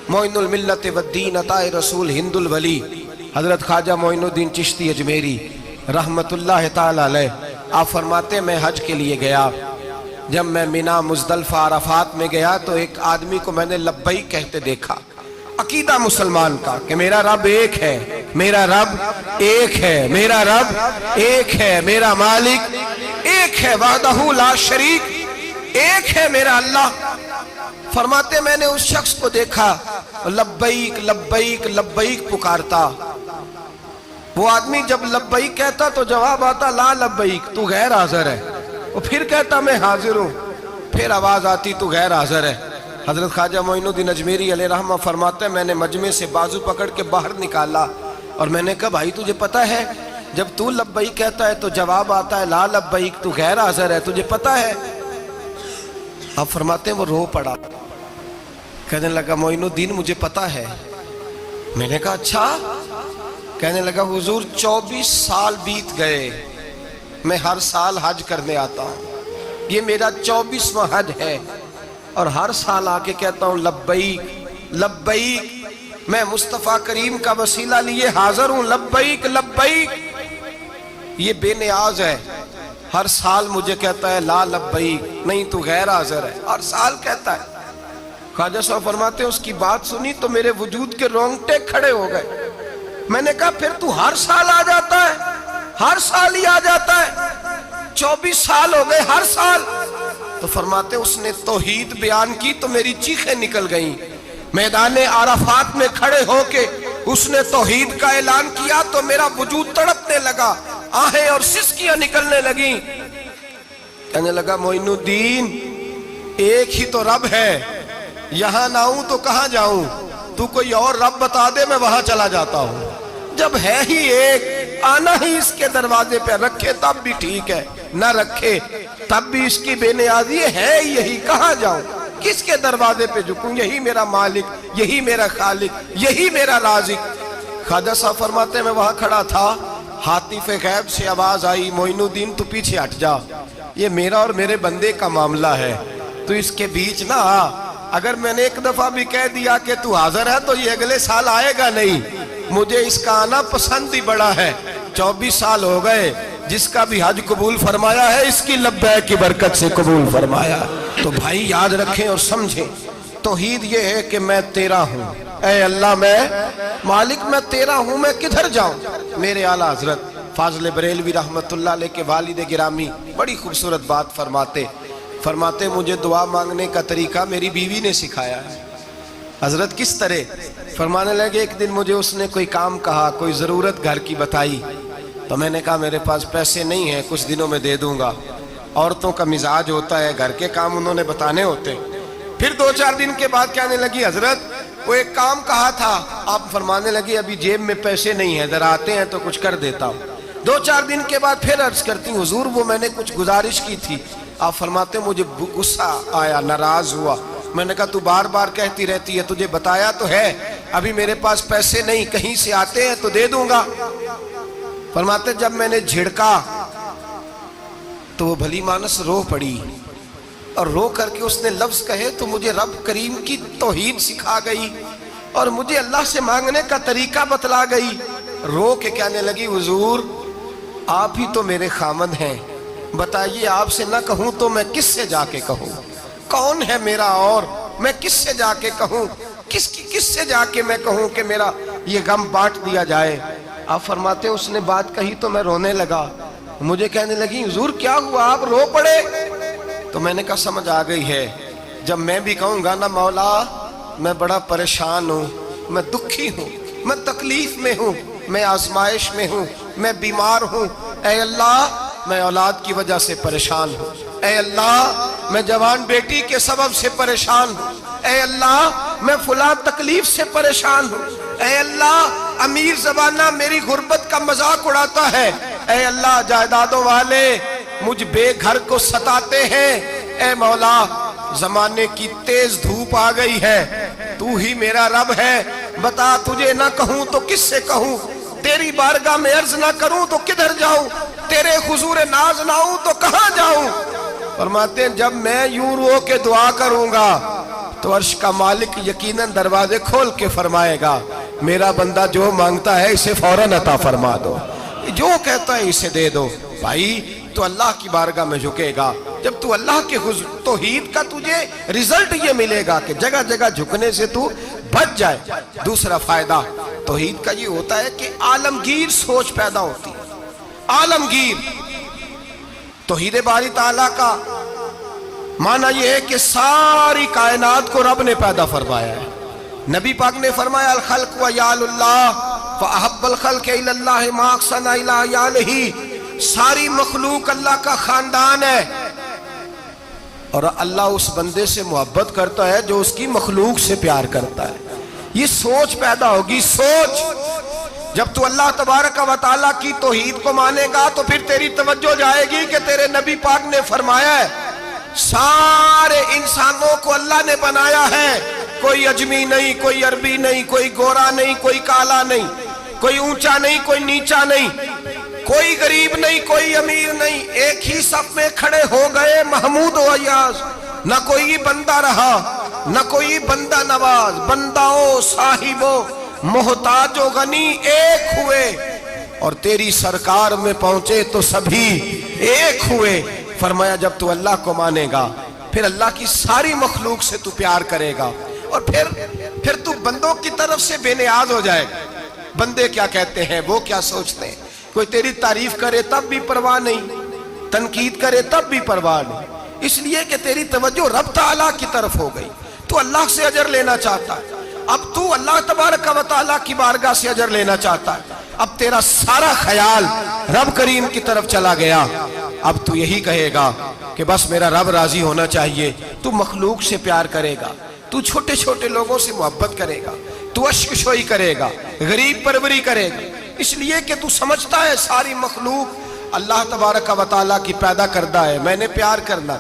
معین الملت والدین عطائے رسول ہند الولی حضرت خواجہ معین الدین چشتی اجمیری رحمت اللہ تعالی علیہ، آپ فرماتے میں حج کے لیے گیا، جب میں مینا مزدلفہ عرفات میں گیا تو ایک آدمی کو میں نے لبیک کہتے دیکھا، عقیدہ مسلمان کا کہ میرا رب ایک ہے، میرا رب ایک ہے، میرا رب ایک ہے، میرا مالک ایک ہے، وحدہ لا شریک ایک ہے میرا اللہ۔ فرماتے میں نے اس شخص کو دیکھا لبیک لبیک لبیک پکارتا، وہ آدمی جب لبیک کہتا تو جواب آتا لا لبیک، تو غیر حاضر ہے، وہ پھر کہتا میں حاضر ہوں، پھر آواز آتی تو غیر حاضر ہے۔ حضرت خواجہ معین الدین اجمیری علیہ رحمہ فرماتے ہیں میں نے مجمع سے بازو پکڑ کے باہر نکالا اور میں نے کہا بھائی تجھے پتہ ہے جب تو لبیک کہتا ہے تو جواب آتا ہے لا لبیک، تو غیر حاضر ہے، تجھے پتہ ہے؟ آپ فرماتے ہیں وہ رو پڑا، کہنے لگا معین الدین مجھے پتہ ہے۔ میں نے کہا اچھا؟ کہنے لگا حضور 24 سال بیت گئے، میں ہر سال حج کرنے آتا ہوں، یہ میرا 24واں حج ہے، اور ہر سال آ کے کہتا ہوں لبیک لبیک، میں مصطفیٰ کریم کا وسیلہ لیے حاضر ہوں، لبیک لبیک۔ یہ بے نیاز ہے، ہر سال مجھے کہتا ہے لا لبیک، نہیں تو غیر حاضر ہے، ہر سال کہتا ہے۔ خواجہ صاحب فرماتے ہیں اس کی بات سنی تو میرے وجود کے رونگٹے کھڑے ہو گئے۔ میں نے کہا پھر تو ہر سال آ جاتا ہے، ہر سال ہی آ جاتا ہے، 24 سال ہو گئے ہر سال۔ تو فرماتے اس نے توحید بیان کی تو میری چیخیں نکل گئیں، میدان عرفات میں کھڑے ہو کے اس نے توحید کا اعلان کیا تو میرا وجود تڑپنے لگا، آہیں اور سسکیاں نکلنے لگیں۔ کہنے لگا معین الدین ایک ہی تو رب ہے، یہاں نہ ہوں تو کہاں جاؤں، تو کوئی اور رب بتا دے میں وہاں چلا جاتا ہوں، جب ہے ہی ایک آنا ہی اس کے دروازے پہ، رکھے تب بھی ٹھیک ہے نہ رکھے تب بھی اس کی بے نیازی ہے یہی، کہاں جاؤں کس کے دروازے پہ جھکوں، یہی میرا مالک، یہی میرا خالق، یہی میرا رازق۔ خواجہ صاحب فرماتے میں وہاں کھڑا تھا، حاطف غیب سے آواز آئی معین الدین تو پیچھے ہٹ جا، یہ میرا اور میرے بندے کا معاملہ ہے، تو اس کے بیچ نہ آ، اگر میں نے ایک دفعہ بھی کہہ دیا کہ تو حاضر ہے تو یہ اگلے سال آئے گا نہیں، مجھے اس کا آنا پسند ہی بڑا ہے۔ 24 سال ہو گئے، جس کا بھی حج قبول فرمایا ہے اس کی لبیک کی برکت سے قبول فرمایا۔ تو بھائی یاد رکھیں اور سمجھیں، توحید یہ ہے کہ میں تیرا ہوں، اے اللہ میں مالک میں تیرا ہوں، میں کدھر جاؤں۔ میرے اعلیٰ حضرت فاضل بریلوی رحمت اللہ علیہ کے والد گرامی بڑی خوبصورت بات فرماتے مجھے دعا مانگنے کا طریقہ میری بیوی نے سکھایا ہے۔ حضرت کس طرح؟ فرمانے لگے ایک دن مجھے اس نے کوئی کام کہا، کوئی ضرورت گھر کی بتائی، تو میں نے کہا میرے پاس پیسے نہیں ہیں، کچھ دنوں میں دے دوں گا۔ عورتوں کا مزاج ہوتا ہے، گھر کے کام انہوں نے بتانے ہوتے۔ پھر 2-4 دن کے بعد کہنے لگی حضرت وہ ایک کام کہا تھا، آپ فرمانے لگی ابھی جیب میں پیسے نہیں ہیں، ذرا آتے ہیں تو کچھ کر دیتا ہوں۔ 2-4 دن کے بعد پھر عرض کرتی ہوں حضور وہ میں نے کچھ گزارش کی تھی، آپ فرماتے ہیں مجھے غصہ آیا، ناراض ہوا، میں نے کہا تو بار بار کہتی رہتی ہے، تجھے بتایا تو ہے ابھی میرے پاس پیسے نہیں، کہیں سے آتے ہیں تو دے دوں گا۔ فرماتے جب میں نے جھڑکا تو وہ بھلی مانس رو پڑی، اور رو کر کے اس نے لفظ کہے تو مجھے رب کریم کی توحید سکھا گئی اور مجھے اللہ سے مانگنے کا طریقہ بتلا گئی۔ رو کے کہنے لگی حضور آپ ہی تو میرے خامد ہیں، بتائیے آپ سے نہ کہوں تو میں کس سے جا کے کہوں، کون ہے میرا اور میں کس سے جا کے کہوں، کس سے جا کے میں کہوں کہ میرا یہ غم بانٹ دیا جائے۔ آپ فرماتے ہیں اس نے بات کہی تو میں رونے لگا، مجھے کہنے لگی حضور کیا ہوا آپ رو پڑے؟ تو میں نے کہا سمجھ آ گئی ہے، جب میں بھی کہوں گا نا مولا میں بڑا پریشان ہوں، میں دکھی ہوں، میں تکلیف میں ہوں، میں آزمائش میں ہوں، میں بیمار ہوں، اے اللہ میں اولاد کی وجہ سے پریشان ہوں، اے اللہ میں جوان بیٹی کے سبب سے پریشان ہوں، اے اللہ میں فلاں تکلیف سے پریشان ہوں، اے اللہ امیر زبانہ میری غربت کا مذاق اڑاتا ہے، اے اللہ جائیدادوں والے مجھ بے گھر کو ستاتے ہیں، اے مولا زمانے کی تیز دھوپ آ گئی ہے، تو ہی میرا رب ہے، بتا تجھے نہ کہوں تو کس سے کہوں، تیری بارگاہ میں عرض نہ کروں تو کدھر جاؤں، تیرے حضور ناز نہ ہوں تو کہاں جاؤں۔ فرماتے ہیں جب میں یوں رو کے دعا کروں گا تو عرش کا مالک یقیناً دروازے کھول کے فرمائے گا میرا بندہ جو مانگتا ہے اسے فوراً عطا فرما دو، جو کہتا ہے اسے دے دو۔ بھائی تو اللہ کی بارگاہ میں جھکے گا، جب تو اللہ کے توحید کا تجھے رزلٹ یہ ملے گا کہ جگہ جگہ جھکنے سے تو بچ جائے۔ دوسرا فائدہ توحید کا یہ ہوتا ہے کہ عالمگیر سوچ پیدا ہوتی ہے، عالمگیر۔ توحید باری تعالیٰ کا معنی یہ ہے کہ ساری کائنات کو رب نے پیدا فرمایا ہے۔ نبی پاک نے فرمایا الخلق وعیال اللہ فاحب الخلق الی اللہ ما احسن الی عیالہ، ساری مخلوق اللہ کا خاندان ہے، اور اللہ اس بندے سے محبت کرتا ہے جو اس کی مخلوق سے پیار کرتا ہے۔ یہ سوچ پیدا ہوگی، سوچ۔ جب تو اللہ تبارک و تعالیٰ کی توحید کو مانے گا تو پھر تیری توجہ جائے گی کہ تیرے نبی پاک نے فرمایا ہے سارے انسانوں کو اللہ نے بنایا ہے، کوئی اجمی نہیں، کوئی عربی نہیں، کوئی گورا نہیں، کوئی کالا نہیں، کوئی اونچا نہیں، کوئی نیچا نہیں، کوئی غریب نہیں، کوئی امیر نہیں، ایک ہی صف میں کھڑے ہو گئے محمود و ایاز۔ نہ کوئی بندہ رہا، نہ کوئی بندہ نواز، بنداؤں صاحبوں محتاج و غنی ایک ہوئے، اور تیری سرکار میں پہنچے تو سبھی ایک ہوئے۔ فرمایا جب تو اللہ کو مانے گا پھر اللہ کی ساری مخلوق سے تو پیار کرے گا، اور پھر تو بندوں کی طرف سے بے نیاز ہو جائے گا۔ بندے کیا کہتے ہیں، وہ کیا سوچتے ہیں، کوئی تیری تعریف کرے تب بھی پرواہ نہیں، تنقید کرے تب بھی پرواہ نہیں، اس لیے کہ تیری توجہ رب تعالیٰ کی طرف ہو گئی، تو اللہ سے اجر لینا چاہتا ہے۔ اب تو اللہ تبارک و تعالیٰ کی بارگاہ سے اجر لینا چاہتا ہے، اب تیرا سارا خیال رب کریم کی طرف چلا گیا۔ اب تو یہی کہے گا کہ بس میرا رب راضی ہونا چاہیے۔ تو مخلوق سے پیار کرے گا، تو چھوٹے چھوٹے لوگوں سے محبت کرے گا، تو اشک شوئی کرے گا، غریب پروری کرے گا، اس لیے کہ تو سمجھتا ہے ساری مخلوق اللہ تبارک و تعالیٰ کی پیدا کردہ ہے، میں نے پیار کرنا۔